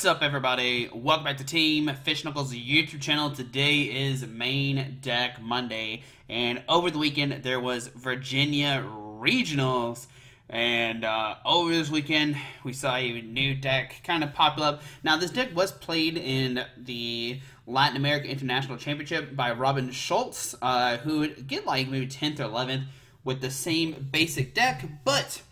What's up, everybody? Welcome back to Team FISHKNUCKLES YouTube channel. Today is main deck Monday, and over the weekend there was Virginia Regionals, and over this weekend we saw a new deck kind of pop up. Now, this deck was played in the Latin America International Championship by Robin Schultz, who would get like maybe 10th or 11th with the same basic deck, but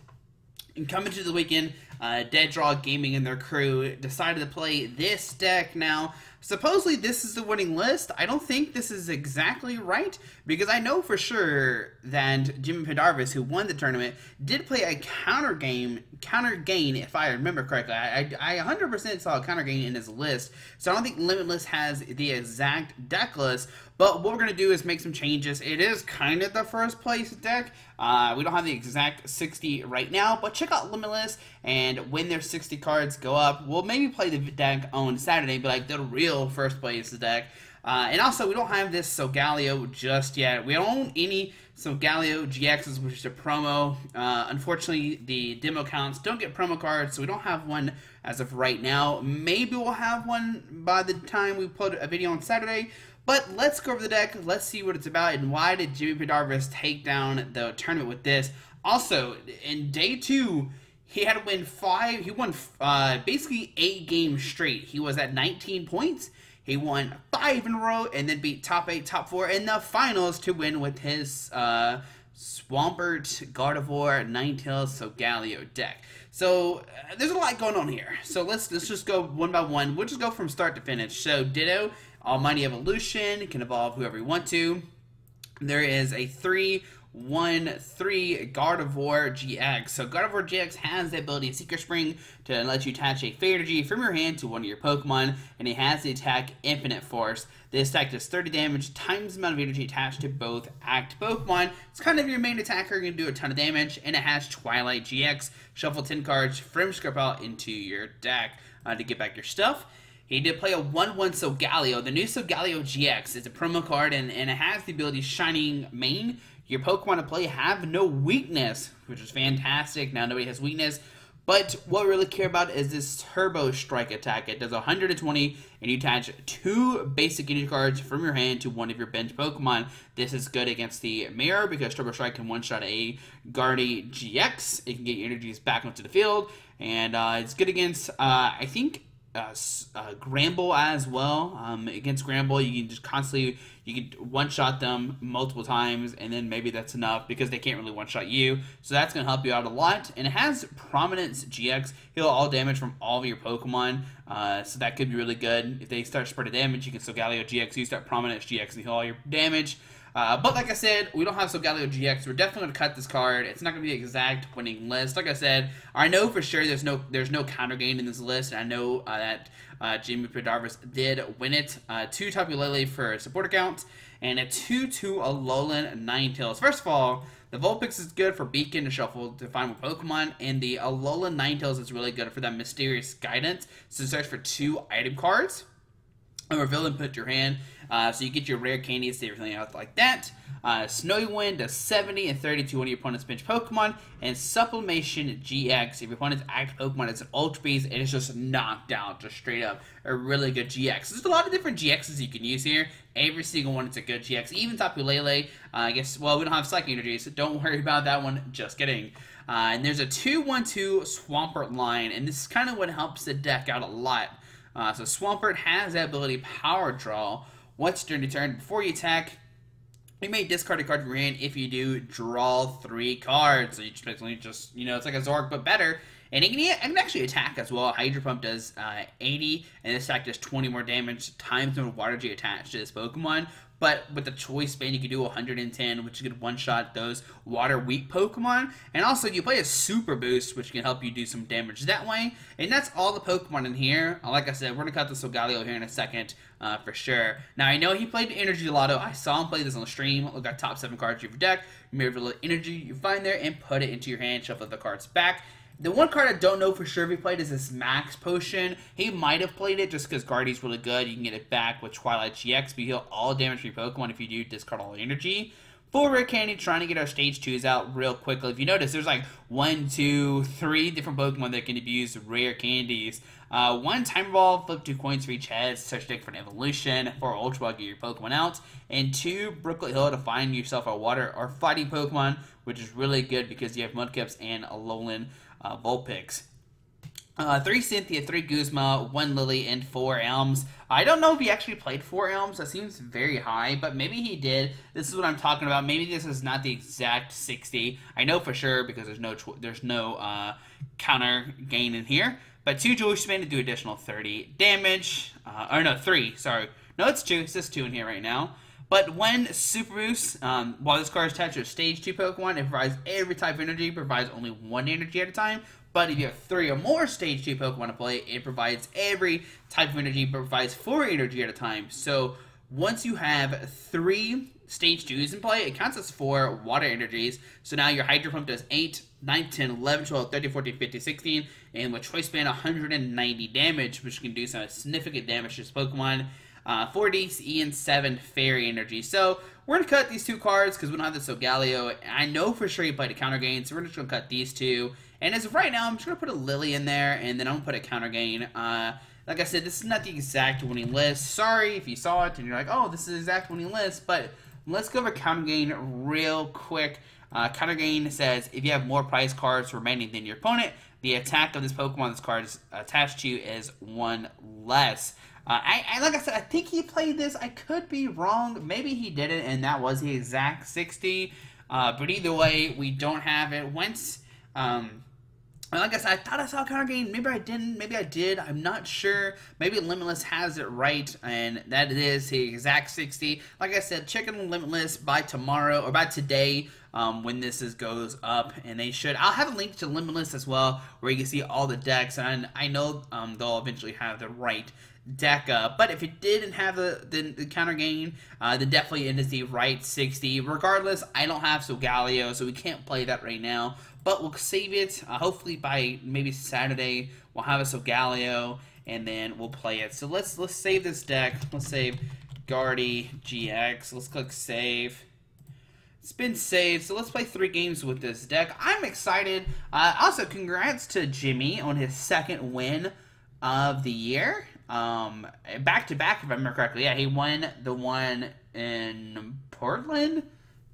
coming to the weekend, Dead Draw Gaming and their crew decided to play this deck. Now, supposedly this is the winning list. I don't think this is exactly right, because I know for sure that Jimmy Pendarvis, who won the tournament, did play a counter gain, if I remember correctly. I 100% saw a counter gain in his list, so I don't think Limitless has the exact deck list. But what we're going to do is make some changes. It is kind of the first place deck. We don't have the exact 60 right now, but check out Limitless, and when their 60 cards go up, we'll maybe play the deck on Saturday, but like the real first place deck. And also, we don't have this Solgaleo just yet. We don't own any Solgaleo GXs, which is a promo. Unfortunately, the demo counts don't get promo cards, so we don't have one as of right now. Maybe we'll have one by the time we put a video on Saturday. But let's go over the deck, let's see what it's about, and why did Jimmy Pendarvis take down the tournament with this. Also, in day 2, he had to win 5, he won basically 8 games straight. He was at 19 points, he won 5 in a row, and then beat top 8, top 4 in the finals to win with his Swampert, Gardevoir, Ninetales, Solgaleo deck. So, there's a lot going on here. So let's just go one by one. We'll just go from start to finish. So, Ditto, Almighty Evolution, can evolve whoever you want to. There is a 3-1-3 Gardevoir GX. So Gardevoir GX has the ability of Secret Spring to let you attach a Fairy Energy from your hand to one of your Pokemon, and it has the attack Infinite Force. This attack does 30 damage times the amount of energy attached to both active Pokemon. It's kind of your main attacker, you're going to do a ton of damage, and it has Twilight GX. Shuffle 10 cards from Script out into your deck to get back your stuff. He did play a 1-1 Solgaleo. The new Solgaleo GX is a promo card, and it has the ability Shining Mane. Your Pokemon to play have no weakness, which is fantastic. Now nobody has weakness. But what we really care about is this Turbo Strike attack. It does 120, and you attach 2 basic energy cards from your hand to one of your bench Pokemon. This is good against the Mirror, because Turbo Strike can one-shot a Gardevoir GX. It can get your energies back onto the field. And it's good against, I think, Gramble as well. Against Gramble, you can just constantly, you can one-shot them multiple times, and then maybe that's enough because they can't really one-shot you. So that's going to help you out a lot. And it has Prominence GX, heal all damage from all of your Pokemon. So that could be really good. If they start spreading damage, you can Solgaleo GX, you start Prominence GX and heal all your damage. But like I said, we don't have Solgaleo GX. We're definitely going to cut this card. It's not going to be the exact winning list. Like I said, I know for sure there's no counter gain in this list. And I know that Jimmy Pendarvis did win it. 2 Tapu Lele for support accounts, and a 2-2 Alolan Ninetales. First of all, the Vulpix is good for Beacon to shuffle to find more Pokemon, and the Alolan Ninetales is really good for that Mysterious Guidance. So search for 2 item cards, and reveal and put your hand, so you get your rare candies, everything else like that. Snowy Wind does 70 and 30 to one of your opponent's bench Pokemon, and Sublimation GX. If your opponent's active Pokemon is an Ultra Beast, it is just knocked out, just straight up a really good GX. There's a lot of different GXs you can use here. Every single one is a good GX. Even Tapu Lele, I guess. Well, we don't have Psychic Energy, so don't worry about that one. Just kidding. And there's a 2-1-2 Swampert line, and this is kind of what helps the deck out a lot. So Swampert has that ability Power Draw. Once during the turn, before you attack, you may discard a card from your hand. If you do, draw 3 cards. So you just basically just, you know, it's like a Zork, but better. And it can actually attack as well. Hydro Pump does 80, and this attack does 20 more damage times when Water G attached to this Pokemon. But with the Choice Band, you can do 110, which could one-shot those water-weak Pokemon. And also, you play a Super Boost, which can help you do some damage that way. And that's all the Pokemon in here. Like I said, we're going to cut the Solgaleo here in a second, for sure. Now, I know he played Energy Lotto. I saw him play this on the stream. Look at top 7 cards of your deck. You may have a little energy you find there and put it into your hand, shuffle the cards back. The one card I don't know for sure if he played is this Max Potion. He might have played it just because Guardy's really good. You can get it back with Twilight GX, but you heal all damage from your Pokemon if you do discard all energy. Full rare candy, trying to get our stage 2s out real quickly. If you notice, there's like 1, 2, 3 different Pokemon that can abuse rare candies. 1 Timer Ball, flip 2 coins for each head, search deck for an evolution, 4 Ultra Ball, get your Pokemon out, and 2 Brooklet Hill to find yourself a water or fighting Pokemon, which is really good because you have Mudkips and Alolan Vulpix. 3 Cynthia, 3 Guzma, 1 Lily, and 4 Elms. I don't know if he actually played 4 Elms. That seems very high, but maybe he did. This is what I'm talking about. Maybe this is not the exact 60. I know for sure because there's no counter gain in here. But 2 Jewelry Spin to do additional 30 damage. Or no, 3. Sorry. No, it's 2. It's just 2 in here right now. But when Super Boost, while this card is attached to a Stage 2 Pokemon, it provides every type of energy, provides only 1 energy at a time. But if you have 3 or more Stage 2 Pokemon to play, it provides every type of energy, but provides 4 energy at a time. So once you have 3 Stage 2s in play, it counts as 4 water energies. So now your Hydro Pump does 8, 9, 10, 11, 12, 13, 14, 15, 16, and with Choice Band, 190 damage, which can do some significant damage to this Pokemon. 4 DCE and 7 Fairy Energy. So we're going to cut these 2 cards because we don't have the Solgaleo. I know for sure you played a counter gain, so we're just going to cut these 2. And as of right now, I'm just going to put a Lily in there, and then I'm going to put a counter gain. Like I said, this is not the exact winning list. Sorry if you saw it and you're like, oh, this is the exact winning list, but let's go over counter gain real quick. Counter gain says if you have more prize cards remaining than your opponent, the attack of this Pokemon this card is attached to is 1 less. Like I said, I think he played this. I could be wrong. Maybe he didn't, and that was the exact 60. But either way, we don't have it. Once, like I said, I thought I saw counter gain. Maybe I didn't. Maybe I did. I'm not sure. Maybe Limitless has it right, and that is the exact 60. Like I said, check in Limitless by tomorrow or by today. When this goes up, and they should. I'll have a link to Limitless as well, where you can see all the decks, and I know they'll eventually have the right deck up. But if it didn't have the counter gain, then definitely it is the right 60. Regardless, I don't have Solgaleo, so we can't play that right now. But we'll save it. Hopefully by maybe Saturday, we'll have a Solgaleo, and then we'll play it. So let's save this deck. Let's save Gardevoir GX. Let's click save. It's been saved, so let's play 3 games with this deck. I'm excited. Also, congrats to Jimmy on his 2nd win of the year. Back-to-back, if I remember correctly. Yeah, he won the one in Portland,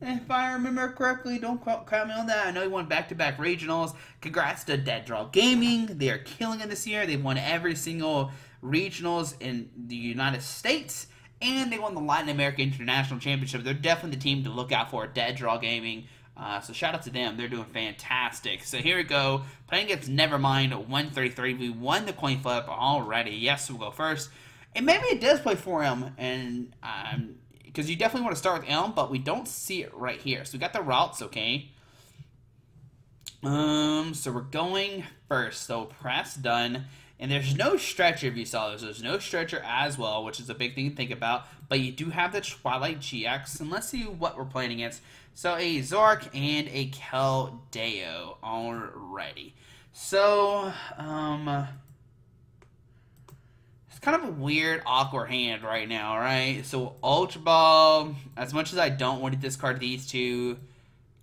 if I remember correctly. Don't quote me on that. I know he won back-to-back regionals. Congrats to Dead Draw Gaming. They are killing it this year. They've won every single regionals in the United States. And they won the Latin America International Championship. They're definitely the team to look out for at Dead Draw Gaming. So shout out to them. They're doing fantastic. So here we go. Playing against Nevermind 133. We won the coin flip already. Yes, we'll go first. And maybe it does play for Elm. And because you definitely want to start with Elm, but we don't see it right here. So we got the routes, okay. So we're going first. So press done. And there's no stretcher if you saw this. There's no stretcher as well, which is a big thing to think about. But you do have the Twilight GX. And let's see what we're playing against. So a Zork and a Keldeo already. So, it's kind of a weird, awkward hand right now, right? So Ultra Ball, as much as I don't want to discard these 2,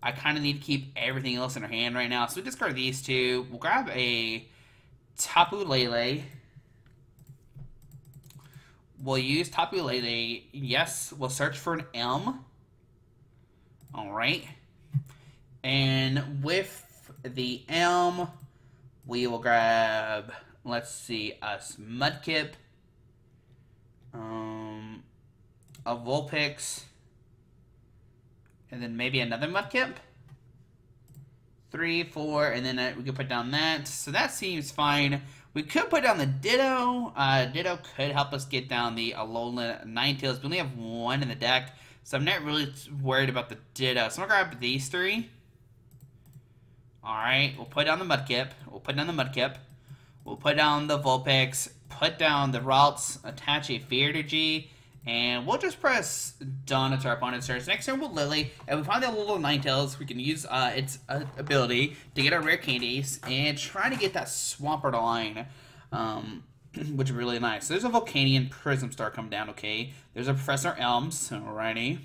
I kind of need to keep everything else in our hand right now. So we discard these 2. We'll grab a Tapu Lele. We'll use Tapu Lele. Yes, we'll search for an Elm. Alright. And with the Elm, we will grab, let's see, a Mudkip, a Vulpix, and then maybe another Mudkip. 3, 4, and then we could put down that. So that seems fine. We could put down the Ditto. Ditto could help us get down the Alolan Ninetales. We only have 1 in the deck, so I'm not really worried about the Ditto. So I'm going to grab these 3. Alright, we'll put down the Mudkip. We'll put down the Mudkip. We'll put down the Vulpix. Put down the routes. Attach a Fear Energy. And we'll just press done to our opponent's turn. Next turn we'll Lily. And we find that little Ninetales. We can use its ability to get our rare candies and try to get that Swampert line, which is really nice. So there's a Volcanion Prism Star coming down, okay. There's a Professor Elms, alrighty.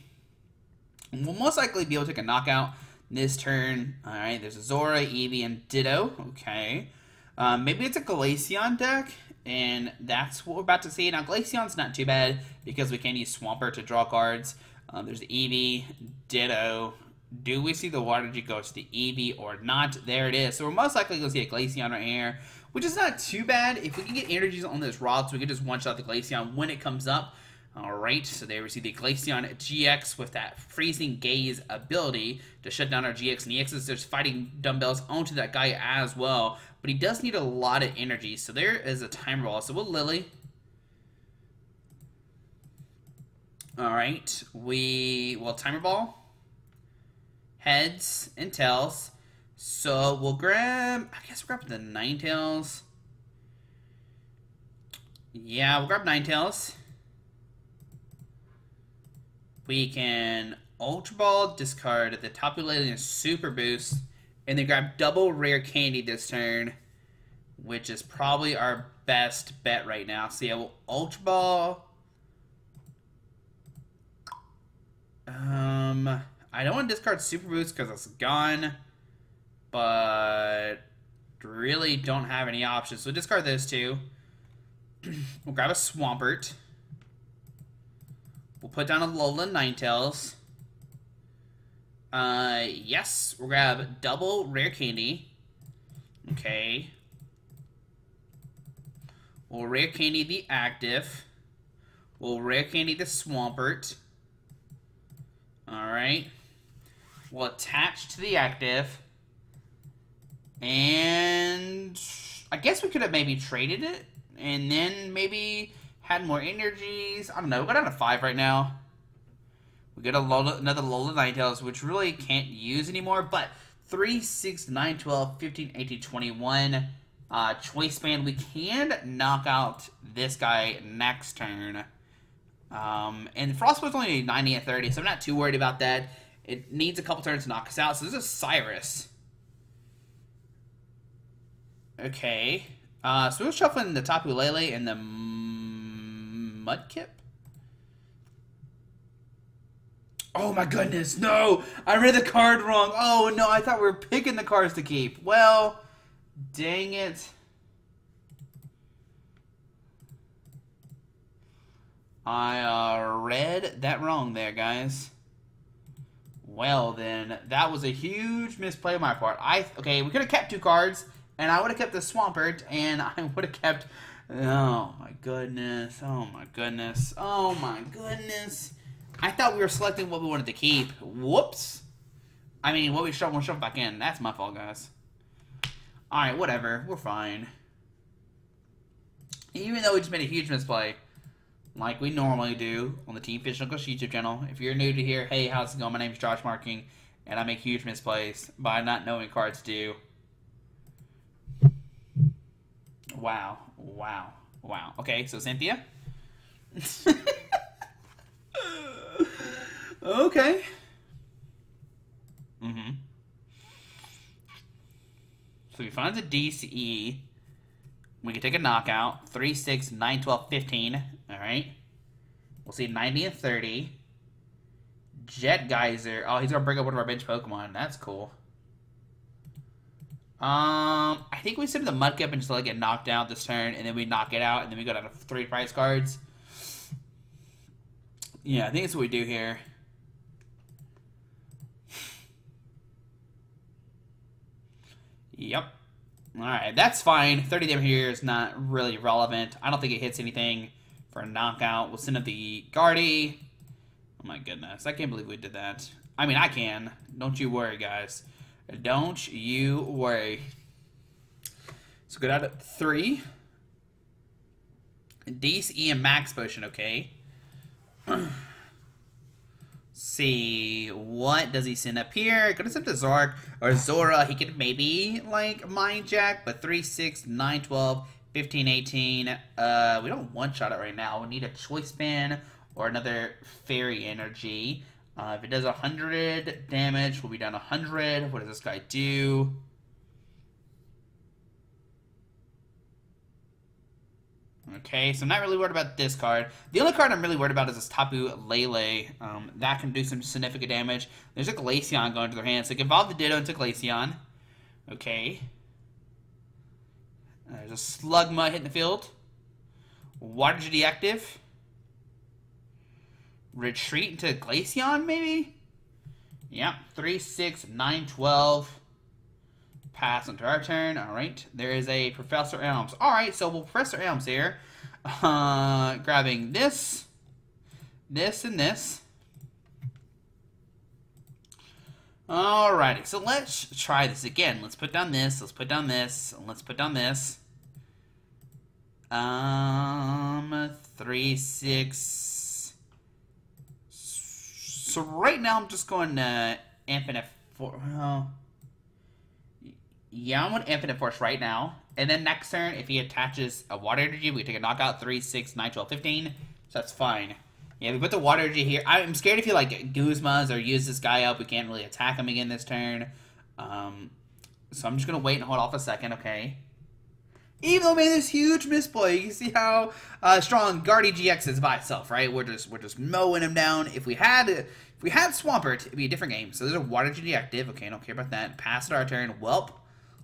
We'll most likely be able to take a knockout this turn. Alright, there's a Zora, Eevee, and Ditto. Okay. Maybe it's a Glaceon deck, and that's what we're about to see. Now, Glaceon's not too bad because we can use Swampert to draw cards. There's Eevee, Ditto. Do we see the Water G go to the Eevee or not? There it is. So we're most likely going to see a Glaceon right here, which is not too bad. If we can get energies on those rods, we can just one-shot the Glaceon when it comes up. Alright, so there we see the Glaceon GX with that Freezing Gaze ability to shut down our GX and EXs. There's fighting dumbbells onto that guy as well, but he does need a lot of energy, so there is a Timer Ball. So we'll Lily. Alright, we will Timer Ball, Heads, and Tails. So we'll grab, I guess we'll grab the Ninetales. Yeah, we'll grab Ninetales. We can Ultra Ball, discard the Tapu Lele and Super Boost, and then grab double Rare Candy this turn, which is probably our best bet right now. So yeah, we'll Ultra Ball. I don't want to discard Super Boost because it's gone, but really don't have any options. So discard those two. We'll grab a Swampert. We'll put down a Lola Ninetales. Yes, we'll grab double Rare Candy. Okay. We'll Rare Candy the Active. We'll Rare Candy the Swampert. Alright. We'll attach to the Active. And I guess we could have maybe traded it. And then maybe had more energies. I don't know. We're down to 5 right now. We get another Lola Ninetales, which really can't use anymore. But 3, 6, 9, 12, 15, 18, 21. Choice Band. We can knock out this guy next turn. And Frostbone's only 90 and 30, so I'm not too worried about that. It needs a couple turns to knock us out. So this is Cyrus. Okay. So we're shuffling the Tapu Lele and the Mudkip. Oh my goodness, no! I read the card wrong. Oh no, I thought we were picking the cards to keep. Well, dang it. I read that wrong there, guys. Well then, that was a huge misplay on my part. Okay, we could have kept 2 cards, and I would have kept the Swampert, and I would have kept... Oh my goodness, oh my goodness, oh my goodness. I thought we were selecting what we wanted to keep. Whoops. I mean, what we'll shove back in. That's my fault, guys. Alright, whatever, we're fine. Even though we just made a huge misplay, like we normally do on the Team FISHKNUCKLES YouTube channel. If you're new to here, hey, how's it going? My name is Josh Marking, and I make huge misplays by not knowing cards do. Wow. Wow. Wow. Okay, so Cynthia. Okay. So we find the DCE. We can take a knockout. 3, 6, 9, 12, 15. Alright. We'll see 90 and 30. Jet Geyser. Oh, he's going to bring up one of our bench Pokemon. That's cool. I think we send the Mudkip and just let it get knocked out this turn, and then we knock it out, and then we go down to 3 prize cards. Yeah, I think that's what we do here. Yep. Alright, that's fine. 30 damage here is not really relevant. I don't think it hits anything for a knockout. We'll send up the Gardy. Oh my goodness, I can't believe we did that. I mean, I can. Don't you worry, guys. Don't you worry. So go down to 3. DCE and Max Potion, okay. See, what does he send up here? Gonna send to Zork or Zora. He could maybe, like, Mind Jack, but 3, 6, 9, 12, 15, 18. We don't one-shot it right now. We need a Choice Band or another Fairy Energy. If it does 100 damage, we'll be down 100. What does this guy do? Okay, so I'm not really worried about this card. The only card I'm really worried about is this Tapu Lele. That can do some significant damage. There's a Glaceon going to their hands. So they can evolve the Ditto into Glaceon. Okay. There's a Slugma hitting the field. Water Jet active. Retreat into Glaceon, maybe? Yep. 3, 6, 9, 12. Pass onto our turn. Alright. There is a Professor Elms. Alright, so we'll Professor Elms here. Grabbing this, this, and this. Alrighty, so let's try this again. Let's put down this, let's put down this, and let's put down this. 3, 6. So right now I'm just going to Infinite Force. Yeah, I'm going to Infinite Force right now. And then next turn, if he attaches a Water Energy, we take a knockout. 3, 6, 9, 12, 15. So that's fine. Yeah, we put the Water Energy here. I'm scared if he, like, Guzmas or use this guy up, we can't really attack him again this turn. So I'm just going to wait and hold off a second, okay? Even though we made this huge misplay, you see how strong Gardevoir GX is by itself, right? We're just mowing him down. If we had Swampert, it'd be a different game. So there's a Water Energy active. Okay, don't care about that. Pass it our turn. Welp.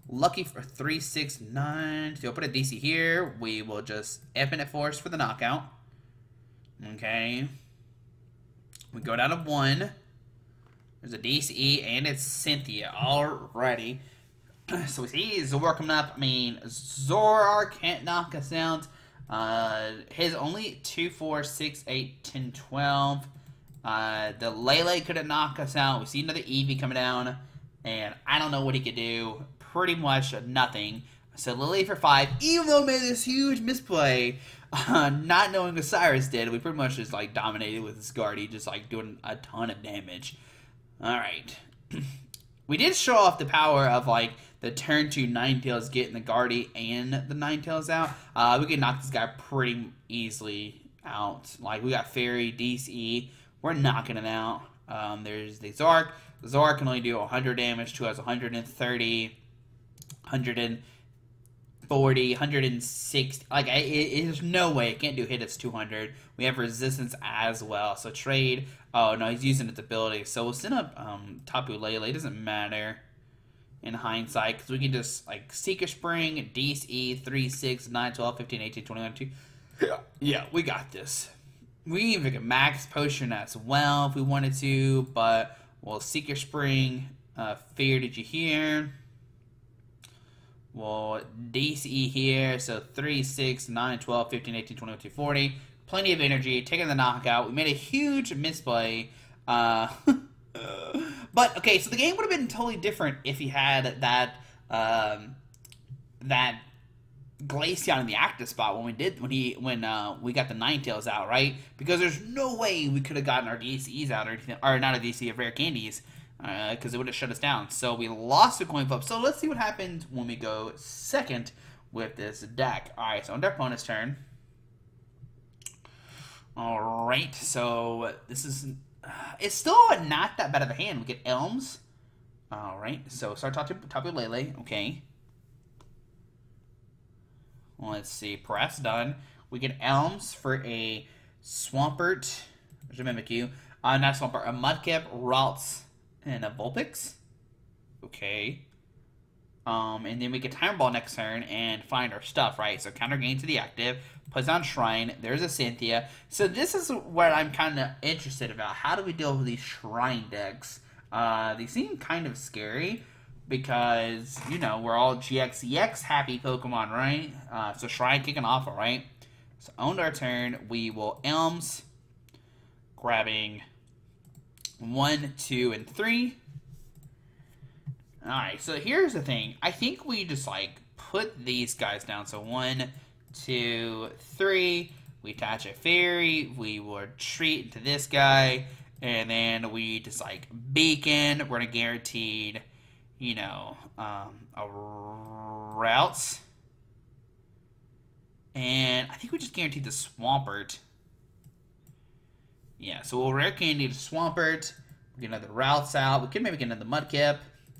Lucky for 3, 6, 9. So we'll put a DC here. We will just Infinite Force for the knockout. Okay. We go down to 1. There's a DCE and it's Cynthia already. So we see Zor coming up. I mean, Zor can't knock us out. His only 2, 4, 6, 8, 10, 12. The Lele couldn't knock us out. We see another Eevee coming down. And I don't know what he could do. Pretty much nothing. So Lily for 5, even though we made this huge misplay, not knowing what Cyrus did, we pretty much just like dominated with this Guardy, just like doing a ton of damage. Alright. We did show off the power of like the turn 2 Ninetales getting the Guardy and the Ninetales out. We can knock this guy pretty easily out. Like we got Fairy, DCE, we're knocking him out. There's the Zork. Zork can only do 100 damage to us, 130. 140, 160. Like, there's no way it can't do hit its 200. We have resistance as well. So trade. Oh no, he's using its ability. So we'll send up Tapu Lele. It doesn't matter in hindsight because we can just like Seeker Spring, DCE, 3, 6, 9, 12, 15, 18, 21, 2. Yeah, we got this. We even get Max Potion as well if we wanted to, but we'll Seeker Spring. Fear, did you hear? Well, DCE here, so 3, 6, 9, 12, 15, 18, 21, 2, 40. Plenty of energy, taking the knockout. We made a huge misplay. But, okay, so the game would have been totally different if he had that that Glaceon in the active spot when we got the Ninetales out, right? Because there's no way we could have gotten our DCEs out or anything, or not a DC of rare candies. Because it would have shut us down. So we lost a coin flip. So let's see what happens when we go second with this deck. Alright, so on their opponent's turn. Alright, so this is... it's still not that bad of a hand. We get Elms. Alright, so start Tapu Lele. Okay. Well, let's see. Press done. We get Elms for a Swampert. There's a Mimikyu. Not Swampert. A Mudkip, Ralts, and a Vulpix. Okay. And then we get Timer Ball next turn and find our stuff, right? So counter gain to the active, puts on Shrine, there's a Cynthia. So this is what I'm kind of interested about. How do we deal with these Shrine decks? They seem kind of scary because, you know, we're all GX, EX happy Pokemon, right? So Shrine kicking off, alright? So on our turn, we will Elms, grabbing 1, 2, and 3. Alright, so here's the thing. I think we just, like, put these guys down. So 1, 2, 3. We attach a Fairy. We will retreat into this guy. And then we just, like, Beacon. We're going to guaranteed, you know, a Routes. And I think we just guaranteed the Swampert. Yeah, so we'll rare candy to Swampert. We get another Routes out. We could maybe get another Mudkip.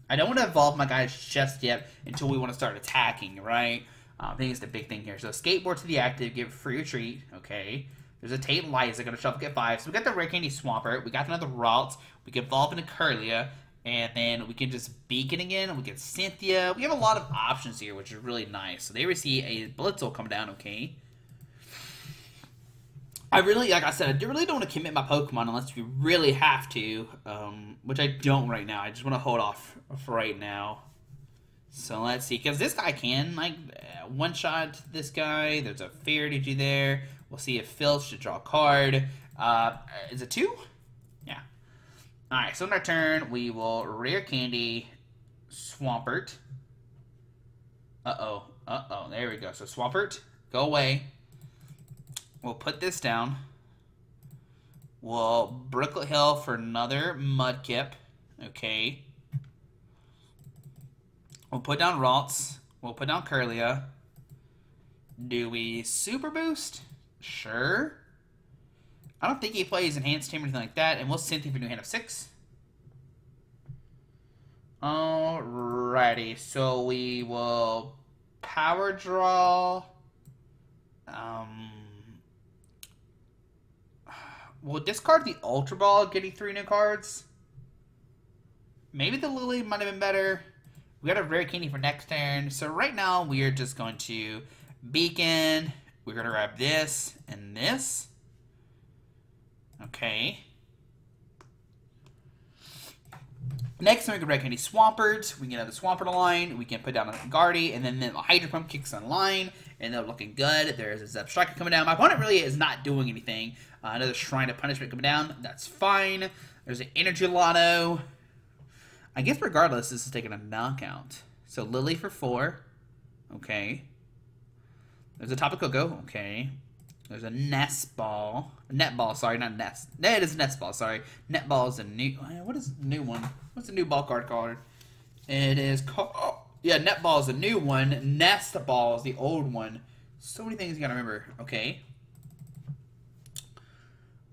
I don't want to evolve my guys just yet until we want to start attacking, right? I think it's the big thing here. So skateboard to the active, give free retreat. Okay. There's a Tate Liza, gonna shuffle get 5. So we got the Rare Candy Swampert. We got another Ralts. We can evolve into Curlia. And then we can just Beacon again. We get Cynthia. We have a lot of options here, which is really nice. So they receive a Blitzel come down, okay. I really, like I said, I really don't want to commit my Pokemon unless we really have to. Which I don't right now. I just want to hold off for right now. So let's see. Because this guy can, like, one-shot this guy. There's a Fairy there. We'll see if Phil should draw a card. Is it 2? Yeah. Alright, so on our turn, we will Rare Candy Swampert. Uh-oh. Uh-oh. There we go. So Swampert, go away. We'll put this down. We'll Brooklet Hill for another Mudkip. Okay. We'll put down Ralts. We'll put down Curlia. Do we Super Boost? Sure. I don't think he plays Enhanced Team or anything like that. And we'll Cynthia for new hand of 6. Alrighty. So we will Power Draw. We'll discard the Ultra Ball, getting 3 new cards. Maybe the Lily might have been better. We got a Rare Candy for next turn. So right now we are just going to Beacon. We're going to grab this and this. Okay. Next, we can Rare Candy Swampert. We can have the Swampert line. We can put down a Guardy, and then the Hydro Pump kicks on line, and they're looking good. There's a Zep Striker coming down. My opponent really is not doing anything. Another Shrine of Punishment coming down. That's fine. There's an Energy Lotto. I guess regardless, this is taking a knockout. So Lily for 4. Okay. There's a Tapu Koko. Okay. There's a Nest Ball. Netball, sorry, not Nest. No, it is Nest Ball, sorry. Netball is a new... What is the new one? What's the new ball card called? It is called... Oh, yeah, Netball is a new one. Nest Ball is the old one. So many things you gotta remember. Okay.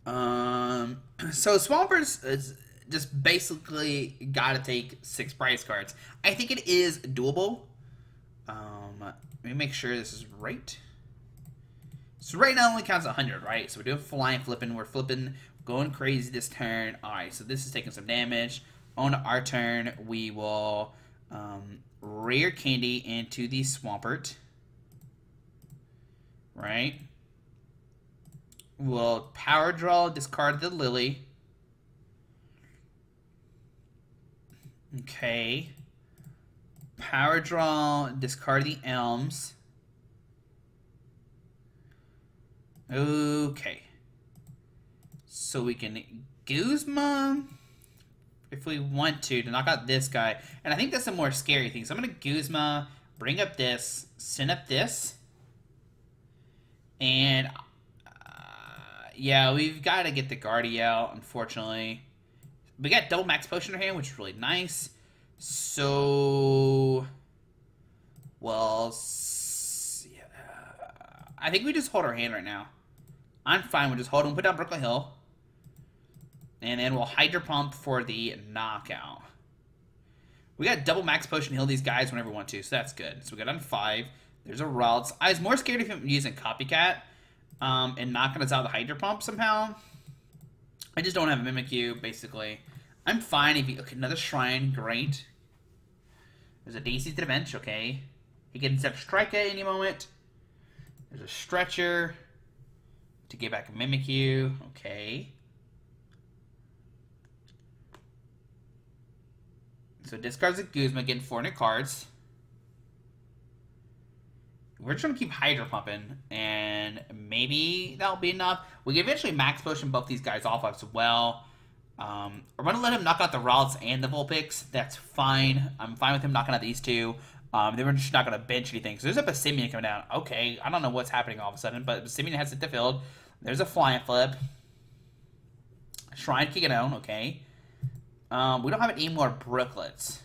So Swampert is just basically gotta take 6 prize cards. I think it is doable. Let me make sure this is right. So right now it only counts 100, right? So we're doing flying flipping. We're flipping, going crazy this turn. Alright, so this is taking some damage. On our turn, we will Rare Candy into the Swampert. Right? We'll Power Draw, discard the Lily. Okay. Power Draw, discard the Elms. Okay. So we can Guzma if we want to knock out this guy. And I think that's a more scary thing. So I'm going to Guzma, bring up this, send up this. And yeah, we've got to get the Guardy out, unfortunately. We got double max potion in our hand, which is really nice. So, well, yeah, I think we just hold our hand right now. I'm fine with just holding. Put down Brooklet Hill. And then we'll Hydro Pump for the knockout. We got double max potion heal these guys whenever we want to, so that's good. So we got on 5. There's a Ralts. I was more scared of him using Copycat and knocking us out of the Hydro Pump somehow. I just don't have a Mimikyu, basically. I'm fine if he... Okay, another Shrine. Great. There's a DC to the bench. Okay. He can Zep Strike at any moment. There's a Stretcher to get back a Mimikyu. Okay. So discards a Guzma, getting 400 cards. We're just going to keep Hydro Pumping, and maybe that'll be enough. We can eventually Max Potion both these guys off as well. We're going to let him knock out the Ralts and the Vulpix. That's fine. I'm fine with him knocking out these two. Then we're just not going to bench anything. So there's a Passimian coming down. Okay, I don't know what's happening all of a sudden, but Passimian has hit the field. There's a Flying Flip. Shrine kicking down. Okay. We don't have any more Brooklets.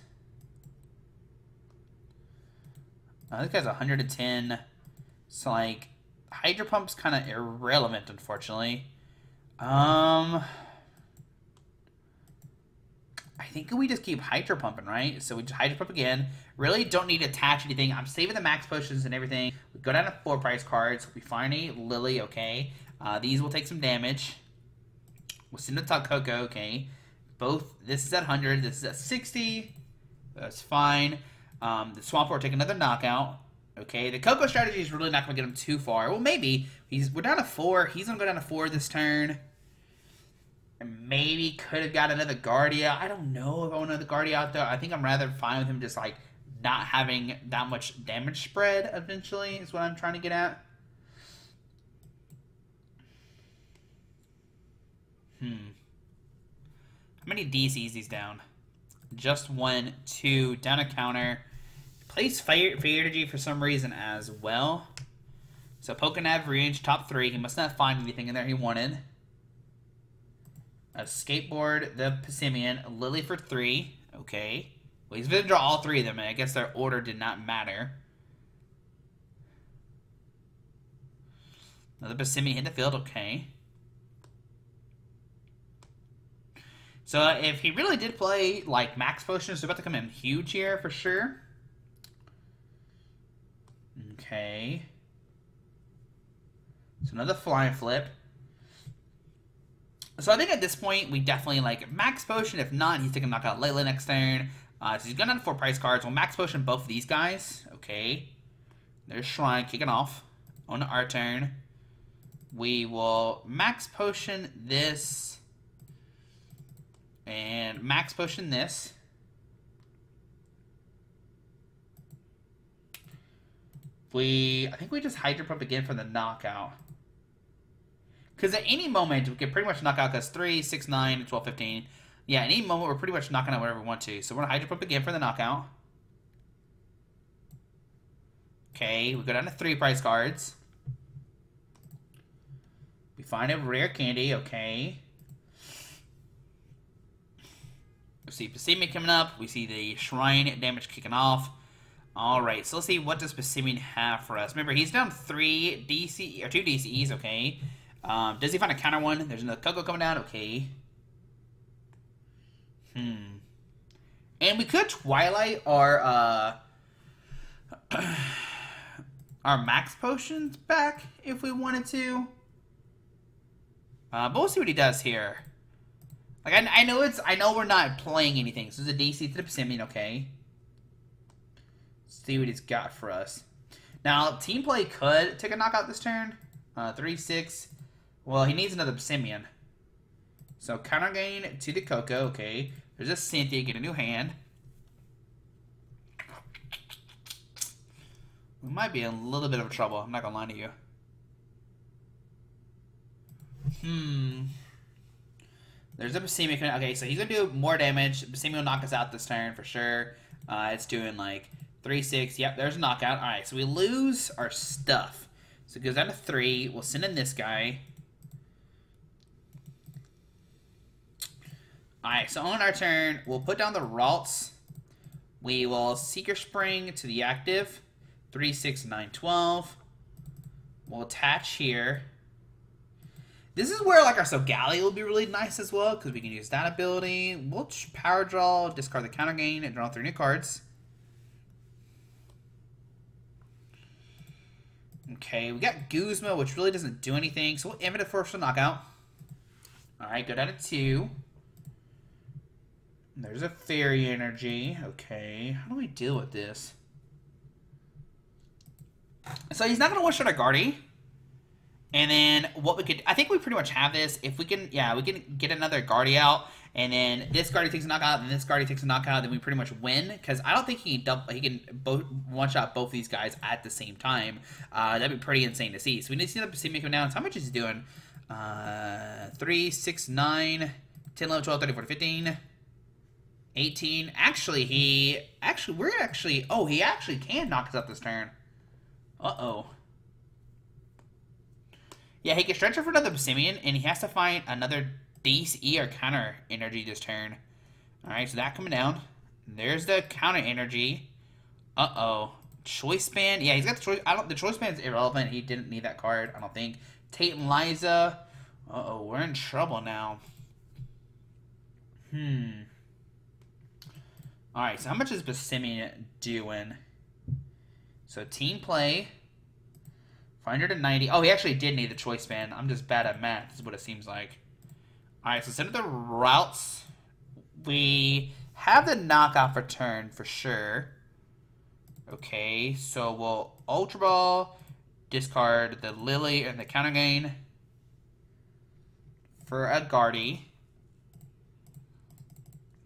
This guy's 110. So, like, Hydro Pump's kind of irrelevant, unfortunately. I think we just keep Hydro Pumping, right? So we just Hydro Pump again. Really don't need to attach anything. I'm saving the max potions and everything. We go down to 4 price cards. We find a Lily, okay. These will take some damage. We'll send it to Coco, okay. Both, this is at 100, this is at 60. That's fine. The Swampert will take another knockout. Okay, the Coco strategy is really not going to get him too far. Well, maybe. We're down to 4. He's going to go down to 4 this turn. And maybe could have got another Gardevoir. I don't know if I want another Gardevoir out there. I think I'm rather fine with him just, like, not having that much damage spread eventually is what I'm trying to get at. How many DCs he's down? Just 1, 2, down a counter. Plays Fire Energy for some reason as well. So Pokénav range top 3. He must not find anything in there he wanted. A Skateboard, the Pissimian, Lily for 3. Okay. Well, he's going to draw all 3 of them, and I guess their order did not matter. Another Pissimian hit the field. Okay. So if he really did play, like, Max Potions, they're about to come in huge here for sure. Okay. So another Flying Flip. So I think at this point, we definitely, like, Max Potion. If not, he's taking Knockout Layla next turn. So he's going down to 4 price cards. We'll Max Potion both of these guys. Okay. There's Shrine kicking off on our turn. We will Max Potion this. And Max Potion this. I think we just Hydro Pump again for the knockout. Because at any moment, we can pretty much knock out because 3, 6, 9, 12, 15. Yeah, at any moment, we're pretty much knocking out whatever we want to. So we're going to Hydro Pump again for the knockout. Okay, we go down to 3 price cards. We find a rare candy, okay. We see Pissimian coming up. We see the Shrine damage kicking off. Alright, so let's see what does Pissimian have for us. Remember, he's down 3 DC, or 2 DCEs, okay. Does he find a counter one? There's another Coco coming down, okay. And we could Twilight our Max Potions back if we wanted to. But we'll see what he does here. Like, I know we're not playing anything. So there's a DC to the Pissimian, okay. Let's see what he's got for us. Now, Team Play could take a knockout this turn. 3, 6. Well, he needs another Pissimian. So, counter gain to the Coco, okay. There's a Cynthia, get a new hand. We might be in a little bit of trouble, I'm not gonna lie to you. There's a Pissimian. Okay, so he's going to do more damage. Pissimian will knock us out this turn for sure. It's doing like 3, 6. Yep, there's a knockout. Alright, so we lose our stuff. So it goes down to 3. We'll send in this guy. Alright, so on our turn, we'll put down the Ralts. We will Seeker Spring to the active. 3, 6, 9, 12. We'll attach here. This is where, like, our Sogali will be really nice as well, because we can use that ability. We'll power draw, discard the counter gain, and draw 3 new cards. Okay, we got Guzma, which really doesn't do anything, so we'll aim it at first for knockout. Alright, go down to 2. There's a Fairy Energy. Okay, how do we deal with this? So he's not going to one-shot our Guardy. And then what we could, I think we pretty much have this. If we can, yeah, we can get another Guardy out, and then this Guardy takes a knockout, and this Guardy takes a knockout, then we pretty much win. Because I don't think he can one-shot both these guys at the same time. That'd be pretty insane to see. So we need to see the Pissimian come down. So how much is he doing? 3, 6, 9, 10, 11, 12, 13, 14, 15, 18. Actually, he can knock us out this turn. Uh-oh. Yeah, he can stretch it for another Pissimian, and he has to find another DCE or counter energy this turn. Alright, so that coming down. There's the counter energy. Uh-oh. Choice Band. Yeah, he's got the choice. The Choice Band's irrelevant. He didn't need that card, I don't think. Tate and Liza. Uh-oh, we're in trouble now. Alright, so how much is Bassimian doing? So team play, 590. Oh, he actually did need the choice band. I'm just bad at math, is what it seems like. Alright, so instead of the routes, we have the knockoff return for sure. Okay, so we'll Ultra Ball, discard the Lily and the counter gain for a Guardy.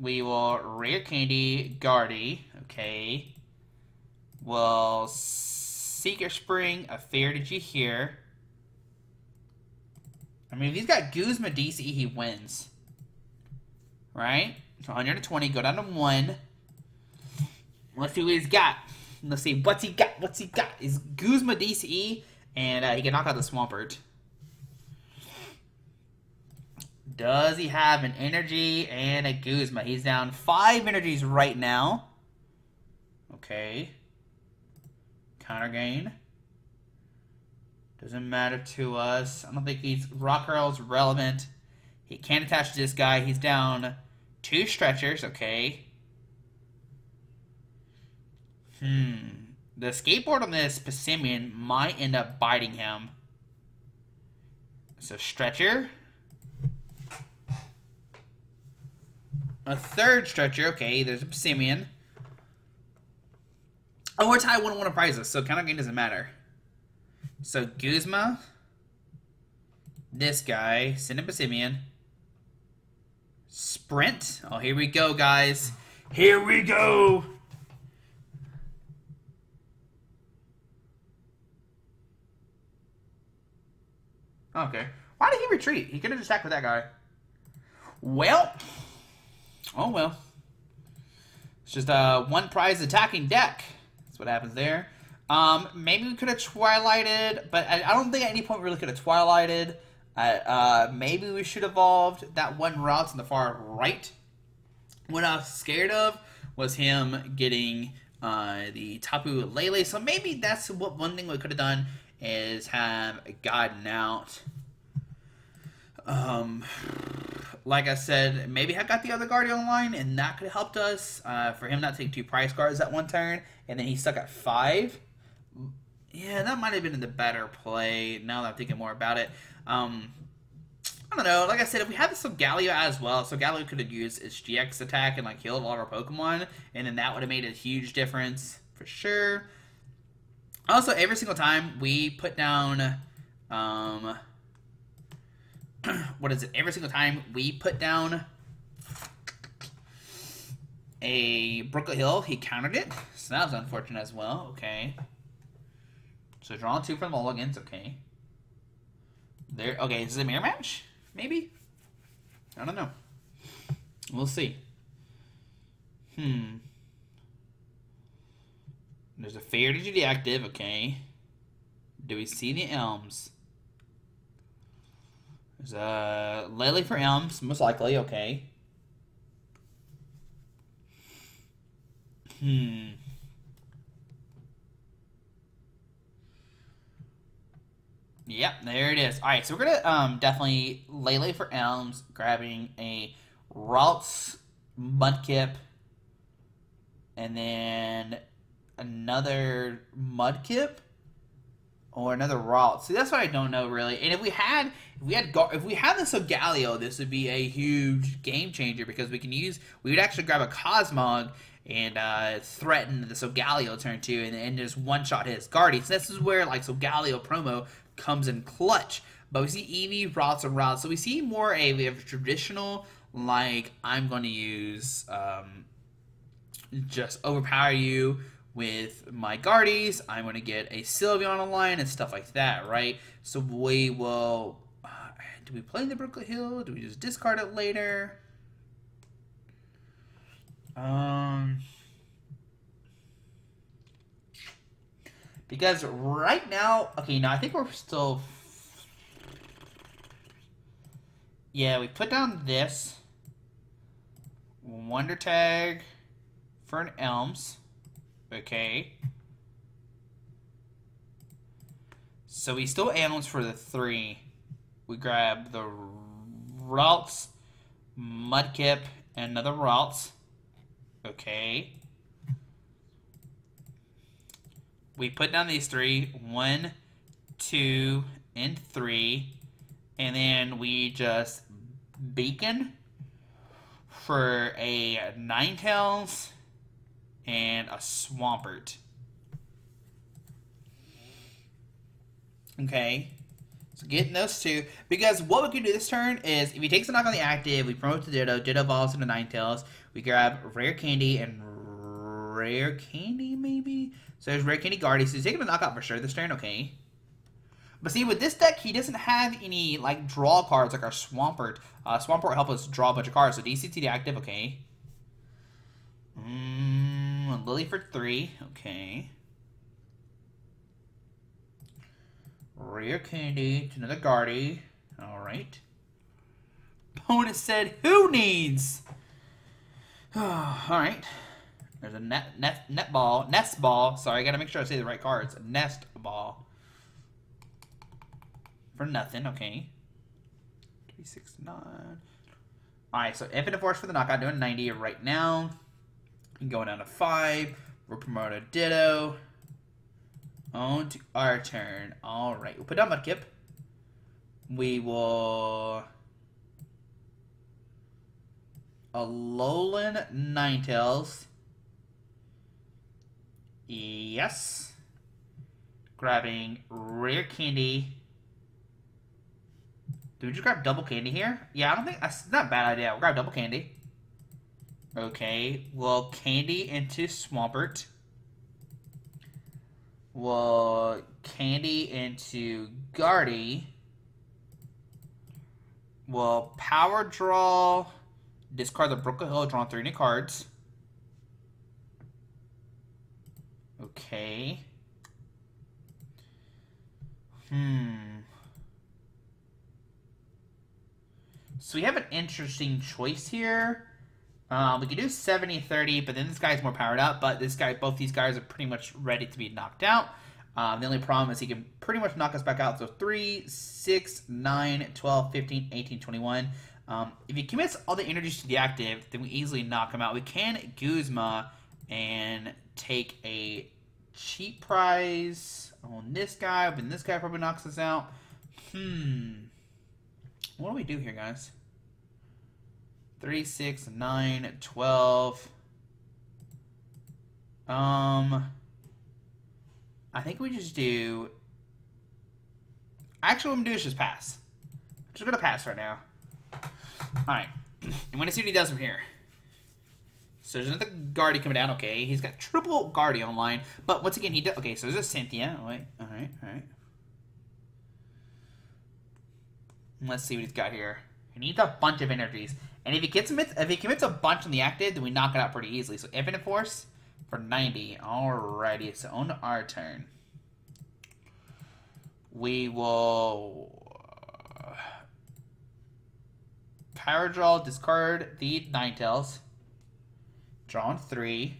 We will Rare Candy Guardy. Okay. We'll Secret Spring a FISHKNUCKLES here. I mean, if he's got Guzma DCE, he wins. Right? So 120, go down to 1. Let's see what he's got. Let's see, what's he got? What's he got? Is Guzma DCE, and he can knock out the Swampert. Does he have an energy and a Guzma? He's down 5 energies right now. Okay. Counter gain. Doesn't matter to us. I don't think he's Rock Hurl's relevant. He can't attach to this guy. He's down 2 stretchers. Okay. The skateboard on this Bassimian might end up biting him. So stretcher. A 3rd stretcher. Okay, there's a Bassimian. Oh, we're tied 1-1 prizes, so counter gain doesn't matter. So Guzma. This guy. Send a Bassimian. Sprint. Oh, here we go, guys. Here we go. Okay. Why did he retreat? He could have just attacked with that guy. Well. Oh, well. It's just one prize attacking deck. That's what happens there. Maybe we could have Twilighted, but I don't think at any point we really could have Twilighted. Maybe we should have evolved that one route in the far right. What I was scared of was him getting the Tapu Lele. So maybe that's what one thing we could have done is have gotten out. Like I said, maybe I got the other Guardian line, and that could have helped us for him not to take 2 price cards at one turn, and then he's stuck at 5. Yeah, that might have been the better play, now that I'm thinking more about it. I don't know, like I said, if we had the Solgaleo as well, Solgaleo could have used its GX attack and like healed all of our Pokemon, and then that would have made a huge difference, for sure. Also, every single time we put down, what is it? Every single time we put down a Brooklet Hill, he countered it. So that was unfortunate as well. Okay. So drawing 2 from Mulligans. Okay. There. Okay, is this a mirror match? Maybe? I don't know. We'll see. There's a FISHKNUCKLES active. Okay. Do we see the Elms? There's a Lele for Elms, most likely. Okay. Yep, there it is. All right, so we're gonna definitely Lele for Elms, grabbing a Ralts Mudkip, and then another Mudkip or another Ralts. See, that's what I don't know really. And if we had the Solgaleo, this would be a huge game changer because we would actually grab a Cosmog and threaten the Solgaleo turn 2 and just one-shot his Guardian. So this is where like Solgaleo promo comes in clutch. But we see Eevee, Ralts, and Ralts. So we see more we have a traditional, like, I'm going to use, just overpower you with my Guardies. I'm going to get a Sylveon online and stuff like that, right? So we will, do we play the Brooklet Hill? Do we just discard it later? Because right now, okay, no, I think we're still... Yeah, we put down this. Wonder Tag for an Elms. Okay. So we still Elms for the 3. We grab the Ralts, Mudkip, and another Ralts. Okay. We put down these 3. 1, 2, and 3. And then we just beacon for a Ninetales and a Swampert. Okay. So getting those 2. Because what we can do this turn is, if he takes a knock on the active, we promote to Ditto. Ditto evolves into Ninetales. We grab Rare Candy and Rare Candy, maybe? So there's Rare Candy Guardy. So he's taking a knockout for sure this turn. Okay. But see, with this deck, he doesn't have any, like, draw cards like our Swampert. Swampert will help us draw a bunch of cards. So DCT active, okay. Lily for 3, okay. Rare Candy to another Guardy. Alright. Opponent said, who needs? Alright. There's a nest ball. Sorry, I gotta make sure I say the right cards. Nest ball. For nothing, okay. 3, 6, 9. Alright, so Infinite Force for the knockout, doing 90 right now. Going down to 5. We're promoted Ditto. On to our turn. Alright, we'll put down Mudkip. We will Alolan Ninetales. Yes. Grabbing Rare Candy. Do we just grab double candy here? Yeah, I don't think that's not a bad idea. We'll grab double candy. Okay, we'll candy into Swampert. We'll candy into Guardy. We'll power draw. Discard the Broken Hill, draw 3 new cards. Okay. So we have an interesting choice here. We could do 70-30, but then this guy's more powered up. But this guy, both these guys are pretty much ready to be knocked out. The only problem is he can pretty much knock us back out. So 3, 6, 9, 12, 15, 18, 21. If he commits all the energies to the active, then we easily knock him out. We can Guzma and take a cheap prize on this guy, but this guy probably knocks us out. What do we do here, guys? 3, 6, 9, 12. I think we just do... Actually, what I'm going to do is just pass. I'm just going to pass right now. Alright. I'm going to see what he does from here. So there's another Guardy coming down. Okay, he's got triple Guardy online. But once again, he does... Okay, so there's a Cynthia. Oh, wait. Alright, alright. Let's see what he's got here. He needs a bunch of energies. And if he commits a bunch on the active, then we knock it out pretty easily. So Infinite Force for 90. Alrighty, so on our turn. We will power draw, discard the Ninetales. Draw on 3.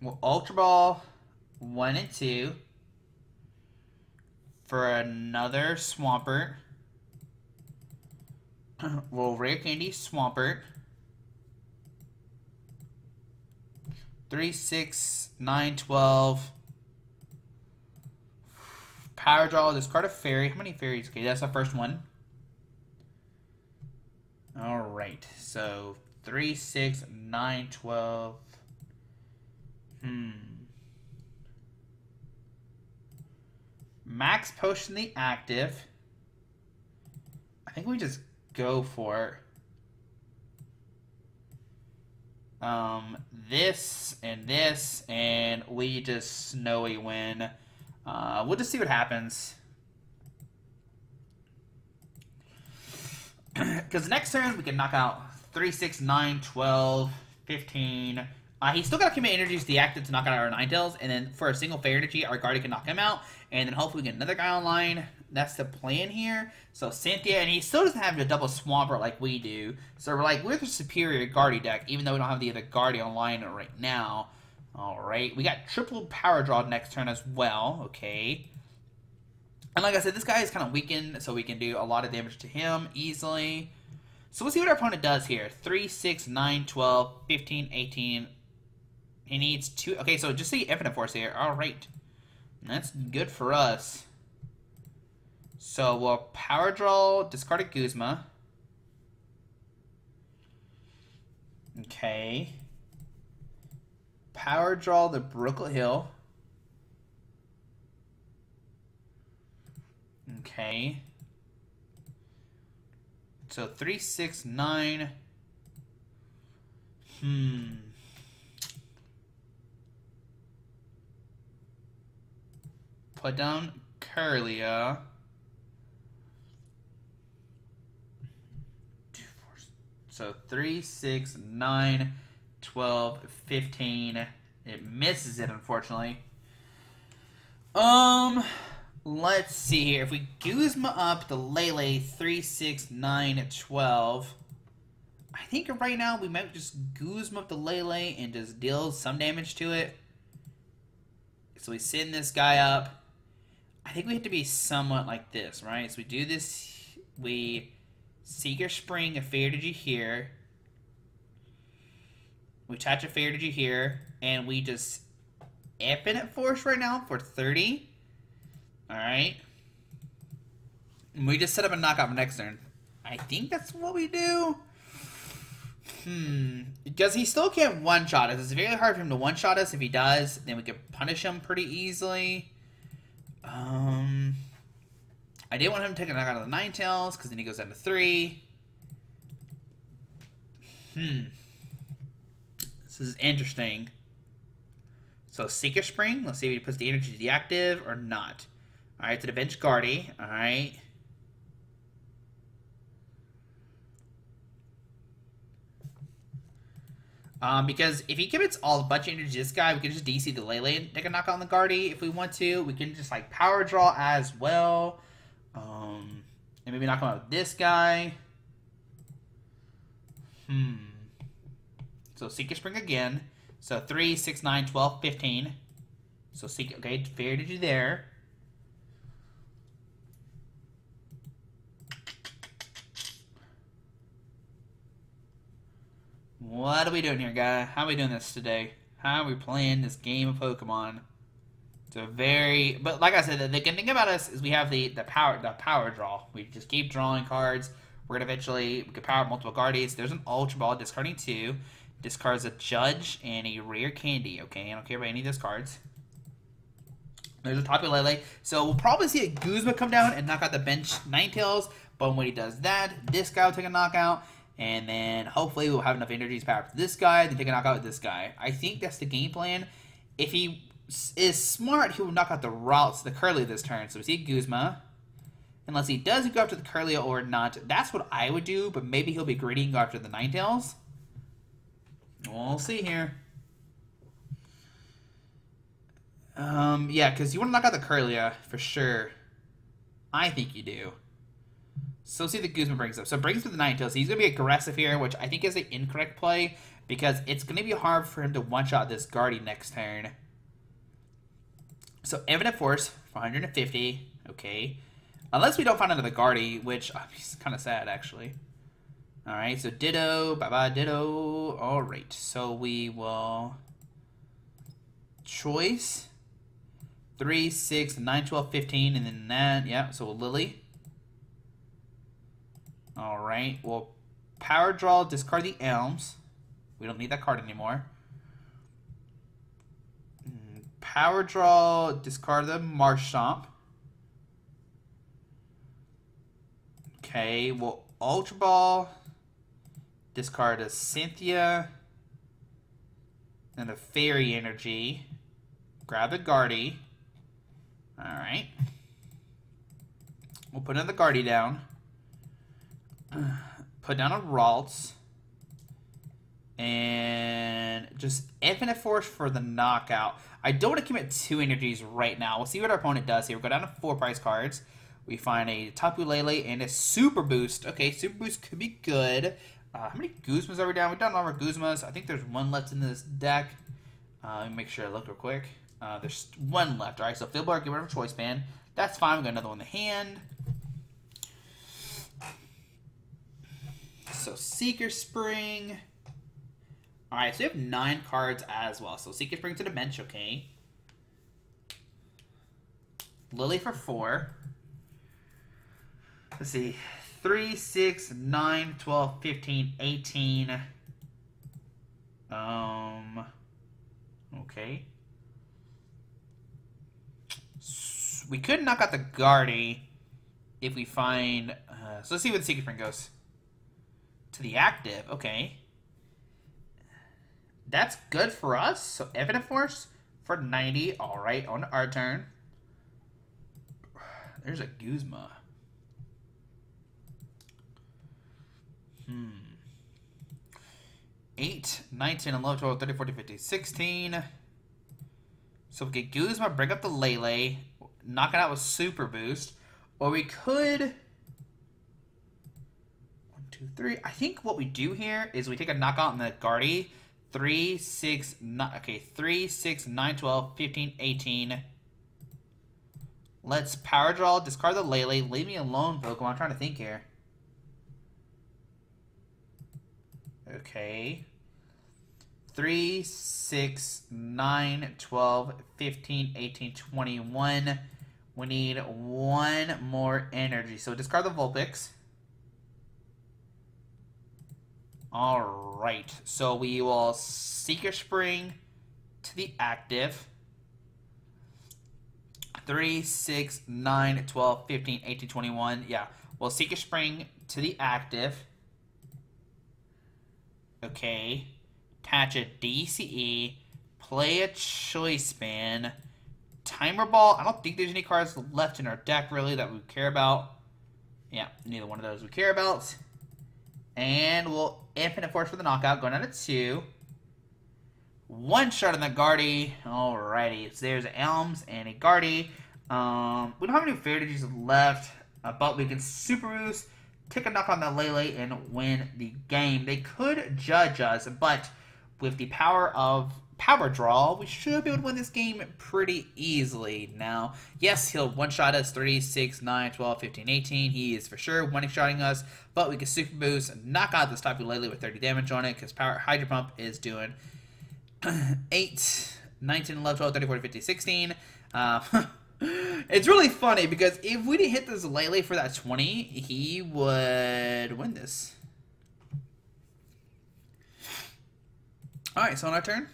We'll Ultra Ball 1 and 2 for another Swampert. We'll Rare Candy Swampert. 3, 6, 9, 12. Power draw, discard a fairy. How many fairies? Okay, that's the first one. Alright, so 3, 6, 9, 12. Max Potion the active. I think we just go for this, and we just snowy win. We'll just see what happens. Because next turn we can knock out 3, 6, 9, 12, 15. He's still got to commit energies to the active to knock out our Ninetales, and then for a single Fairy Energy, our Guardian can knock him out, and then hopefully we get another guy online. That's the plan here. So Cynthia, and he still doesn't have a double Swampert like we do. So we're the superior Guardian deck, even though we don't have the other Guardian online right now. Alright, we got triple power draw next turn as well. Okay. And like I said, this guy is kind of weakened, so we can do a lot of damage to him easily. So we'll see what our opponent does here. 3, 6, 9, 12, 15, 18. He needs 2. Okay, so just see Infinite Force here. Alright. That's good for us. So we'll Power Draw, discard a Guzma. Okay. Power Draw the Brooklet Hill. Okay. So 3, 6, 9. Put down Kirlia. 2, 4. So 3, 6, 9, 12, 15. It misses it, unfortunately. Let's see here. If we Guzma up the Lele 3, 6, 9, 12. I think right now we might just Guzma up the Lele and just deal some damage to it. So we send this guy up. I think we have to be somewhat like this, right? So we do this. We Seeker Spring a Fair Digi here. We attach a Fair Digi here. And we just Infinite Force right now for 30. Alright. And we just set up a knockout for next turn. I think that's what we do. Because he still can't one-shot us. It's very hard for him to one-shot us. If he does, then we could punish him pretty easily. I didn't want him to take a knockout of the Ninetales, because then he goes down to 3. This is interesting. So Seeker Spring. Let's see if he puts the energy deactive or not. Alright, to the bench Guardy. Alright. Because if he commits all a bunch of energy to this guy, we can just DC the Lele and take a knockout on the Guardy if we want to. We can just like power draw as well. And maybe knock him out with this guy. So Seeker Spring again. So 3, 6, 9, 12, 15. So Seeker, okay, Fair Digi there. What are we doing here, guy? How are we doing this today? How are we playing this game of Pokemon? It's a very... But like I said, the good thing about us is we have the power draw. We just keep drawing cards. We're going to eventually... We can power up multiple Guardians. There's an Ultra Ball discarding 2. Discards a Judge and a Rare Candy. Okay, I don't care about any of those cards. There's a Tapu Lele. So we'll probably see a Guzma come down and knock out the bench Ninetales. But when he does that, this guy will take a knockout. And then hopefully we'll have enough energies power up to this guy, then take a knockout with this guy. I think that's the game plan. If he is smart, he will knock out the routes, the Kirlia this turn. So we see Guzma. Unless he does go after the Kirlia or not. That's what I would do, but maybe he'll be greedy and go after the Ninetales. We'll see here. Yeah, because you want to knock out the Kirlia for sure. I think you do. So see the Guzma brings up. So brings with the Ninetales. So he's going to be aggressive here, which I think is the incorrect play. Because it's going to be hard for him to one-shot this Guardy next turn. So Infinite Force for 150. Okay. Unless we don't find another Guardy, which is kind of sad, actually. Alright, so Ditto. Bye-bye, Ditto. Alright, so we will... Choice. 3, 6, 9, 12, 15, and then that. Yeah, so we'll Lily. Alright, we'll power draw, discard the Elms. We don't need that card anymore. Power draw, discard the Marshtomp. Okay, we'll Ultra Ball, discard a Cynthia, and a Fairy Energy. Grab a Guardy. Alright. We'll put another Guardy down. Put down a Ralts. And just Infinite Force for the knockout. I don't want to commit 2 energies right now. We'll see what our opponent does here. We'll go down to 4 price cards. We find a Tapu Lele and a Super Boost. Okay, Super Boost could be good. How many Guzmas are we down? We've done all our Guzmas. I think there's 1 left in this deck. Let me make sure I look real quick. There's 1 left. Alright, so Fieldbar, get rid of Choice Band. That's fine. We got another one in the hand. So Seeker Spring. Alright, so we have 9 cards as well. So Seeker Spring to the bench, okay. Lily for 4. Let's see. 3, 6, 9, 12, 15, 18. Okay. We could knock out the Guardy if we find... so let's see where the Secret Spring goes. To the active, okay. That's good for us. So Infinite Force for 90. Alright, on our turn. There's a Guzma. 8, 19, 11, 12, 13, 14, 15, 16. So we get Guzma, bring up the Lele, knock it out with Super Boost. Or we could... 1, 2, 3. I think what we do here is we take a knockout on the Guardy. 3, 6, 9, okay, 3, 6, 9, 12, 15, 18. Let's power draw, discard the Lele. Leave me alone, Pokemon. I'm trying to think here. Okay. 3, 6, 9, 12, 15, 18, 21. We need 1 more energy. So discard the Vulpix. Alright. So we will Seeker Spring to the active. 3, 6, 9, 12, 15, 18, 21. Yeah. We'll Seeker Spring to the active. Okay. Attach a DCE. Play a Choice Band. Timer Ball. I don't think there's any cards left in our deck, really, that we care about. Yeah, neither one of those we care about. And we'll Infinite Force for the knockout. Going down to 2. 1 shot on the Guardy. Alrighty. So there's Elms and a Guardy. We don't have any Fair Digits left. But we can Super Boost, take a knock on the Lele, and win the game. They could judge us, but with the power of Power Draw, we should be able to win this game pretty easily. Now, yes, he'll one-shot us 3, 6, 9, 12, 15, 18. He is for sure one-shotting us, but we can Super Boost and knock out this Tapu Lele with 30 damage on it, because Power Hydro Pump is doing 8, 19, 11, 12, 13, 14, 15, 16. It's really funny, because if we didn't hit this Lele for that 20, he would win this. Alright, so on our turn,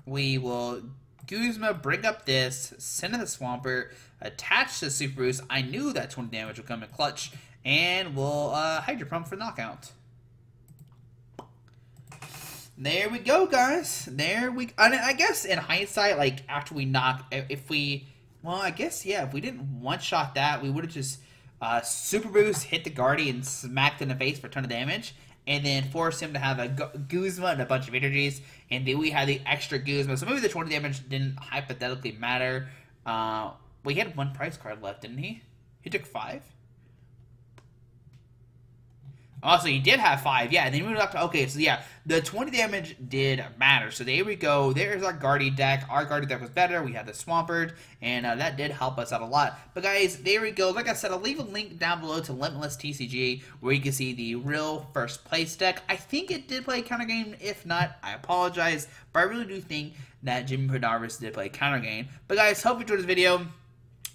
we will Guzma, bring up this, send in the Swampert, attach the Super Boost. I knew that 20 damage would come in clutch, and we'll Hydro Pump for knockout. There we go, guys. I guess in hindsight, like, after we knock, if we... Well, I guess, yeah, if we didn't one-shot that, we would have just Super Boost, hit the Guardy, and smacked in the face for a ton of damage, and then force him to have a Guzma and a bunch of energies, and then we had the extra Guzma. So maybe the 20 damage didn't hypothetically matter. He had 1 prize card left, didn't he? He took 5? Also, he did have 5, yeah, and then we moved up to, okay, so yeah, the 20 damage did matter. So there we go, there's our Guardy deck. Our Guardy deck was better, we had the Swampert, and that did help us out a lot. But guys, there we go. Like I said, I'll leave a link down below to Limitless TCG, where you can see the real first place deck. I think it did play a counter game. If not, I apologize, but I really do think that Jimmy Pendarvis did play a counter game. But guys, hope you enjoyed this video.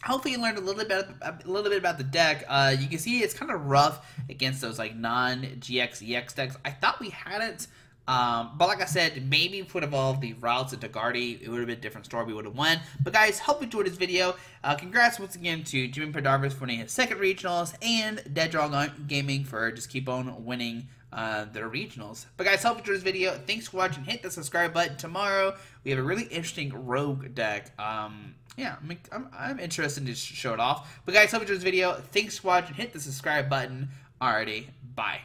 Hopefully you learned a little bit about the deck. You can see it's kind of rough against those like non-GX EX decks. I thought we had it, but like I said, maybe if we would evolved the routes into Guardy, it would have been a different story. We would have won. But guys, hope you enjoyed this video. Congrats once again to Jimmy Pendarvis for winning his 2nd regionals, and Dead Draw Gaming for just keep on winning their regionals. But guys, hope you enjoyed this video. Thanks for watching. Hit the subscribe button. Tomorrow we have a really interesting rogue deck. Yeah, I'm interested to show it off. But guys, hope you enjoyed this video. Thanks for watching. Hit the subscribe button. Alrighty, bye.